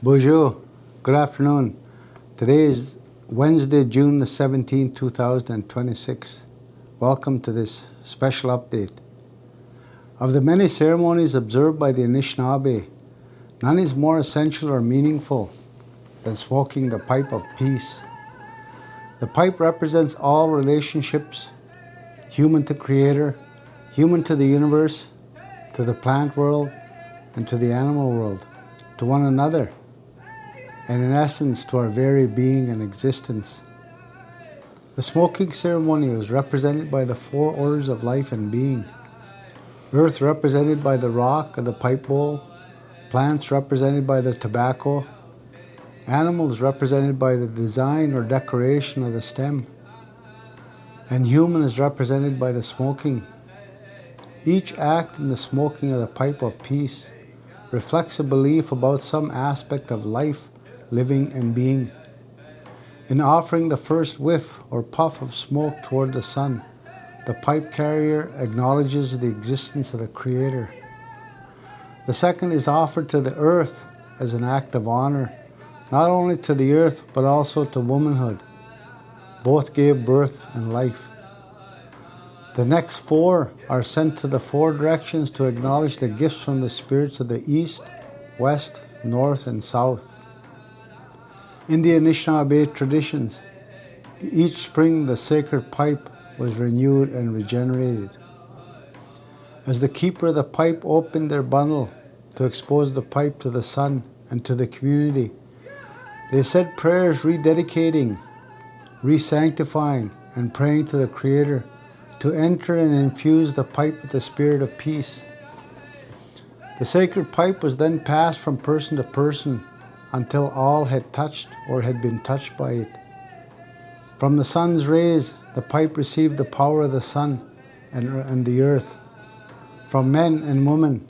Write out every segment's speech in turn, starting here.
Bonjour, good afternoon. Today is Wednesday, June the 17th, 2026. Welcome to this special update. Of the many ceremonies observed by the Anishinaabe, none is more essential or meaningful than smoking the pipe of peace. The pipe represents all relationships, human to creator, human to the universe, to the plant world, and to the animal world, to one another, and in essence to our very being and existence. The smoking ceremony was represented by the four orders of life and being. Earth represented by the rock of the pipe bowl, plants represented by the tobacco, animals represented by the design or decoration of the stem, and human is represented by the smoking. Each act in the smoking of the pipe of peace reflects a belief about some aspect of life, living and being. In offering the first whiff or puff of smoke toward the sun, the pipe carrier acknowledges the existence of the Creator. The second is offered to the earth as an act of honor, not only to the earth but also to womanhood. Both gave birth and life. The next four are sent to the four directions to acknowledge the gifts from the spirits of the east, west, north, and south. In the Anishinaabe traditions, each spring the sacred pipe was renewed and regenerated. As the keeper of the pipe opened their bundle to expose the pipe to the sun and to the community, they said prayers rededicating, re-sanctifying, and praying to the Creator to enter and infuse the pipe with the spirit of peace. The sacred pipe was then passed from person to person until all had touched or had been touched by it. From the sun's rays, the pipe received the power of the sun and the earth. From men and women,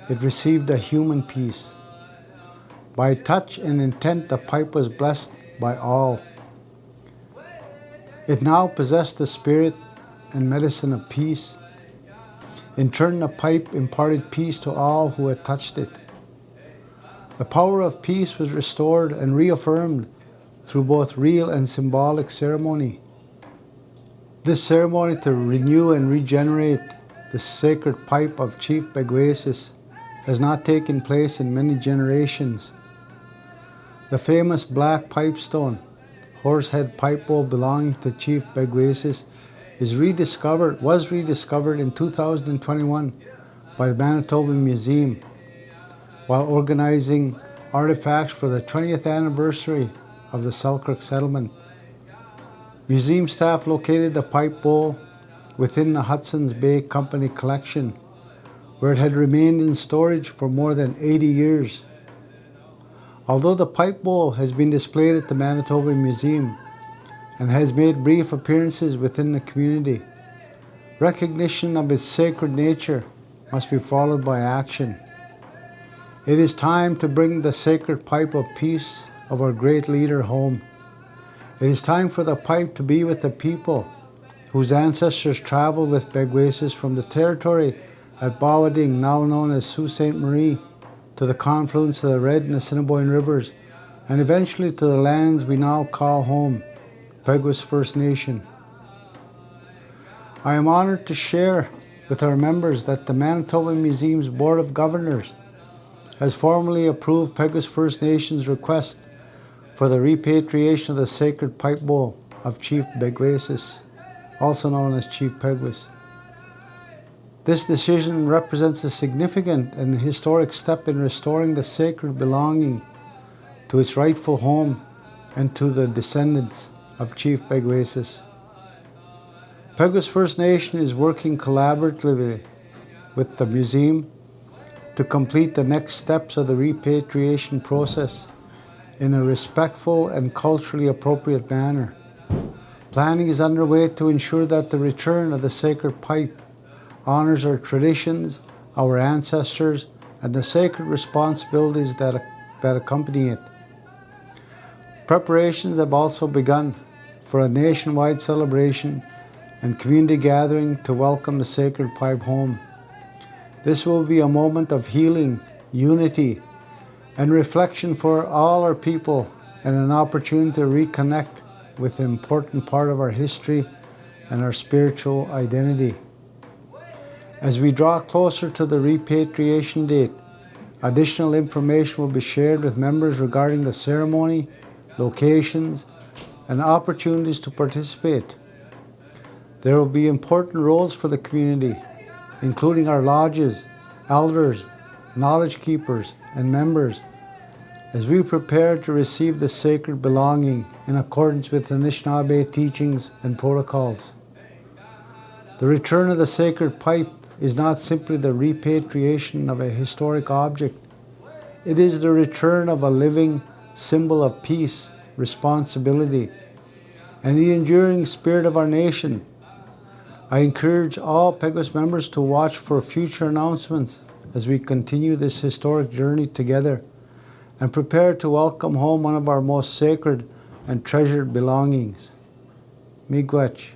it received a human peace. By touch and intent, the pipe was blessed by all. It now possessed the spirit and medicine of peace. In turn, the pipe imparted peace to all who had touched it. The power of peace was restored and reaffirmed through both real and symbolic ceremony. This ceremony to renew and regenerate the sacred pipe of Chief Begwesis has not taken place in many generations. The famous black pipestone, horsehead pipe bowl belonging to Chief Begwesis was rediscovered in 2021 by the Manitoba Museum while organizing artifacts for the 20th anniversary of the Selkirk settlement. Museum staff located the pipe bowl within the Hudson's Bay Company collection, where it had remained in storage for more than 80 years. Although the pipe bowl has been displayed at the Manitoba Museum and has made brief appearances within the community, recognition of its sacred nature must be followed by action. It is time to bring the sacred pipe of peace of our great leader home. It is time for the pipe to be with the people whose ancestors traveled with Begwesis from the territory at Bawading, now known as Sault Ste. Marie, to the confluence of the Red and Assiniboine rivers, and eventually to the lands we now call home, Peguis First Nation. I am honored to share with our members that the Manitoba Museum's Board of Governors has formally approved Peguis First Nation's request for the repatriation of the sacred pipe bowl of Chief Begwesis, also known as Chief Peguis. This decision represents a significant and historic step in restoring the sacred belonging to its rightful home and to the descendants of Chief Begwesis. Peguis First Nation is working collaboratively with the museum to complete the next steps of the repatriation process in a respectful and culturally appropriate manner. Planning is underway to ensure that the return of the sacred pipe honors our traditions, our ancestors, and the sacred responsibilities that accompany it. Preparations have also begun for a nationwide celebration and community gathering to welcome the sacred pipe home. This will be a moment of healing, unity, and reflection for all our people, and an opportunity to reconnect with an important part of our history and our spiritual identity. As we draw closer to the repatriation date, additional information will be shared with members regarding the ceremony, locations, and opportunities to participate. There will be important roles for the community, including our lodges, elders, knowledge keepers, and members, as we prepare to receive the sacred belonging in accordance with the Anishinaabe teachings and protocols. The return of the sacred pipe is not simply the repatriation of a historic object. It is the return of a living symbol of peace, responsibility, and the enduring spirit of our nation. I encourage all Peguis members to watch for future announcements as we continue this historic journey together and prepare to welcome home one of our most sacred and treasured belongings. Miigwech.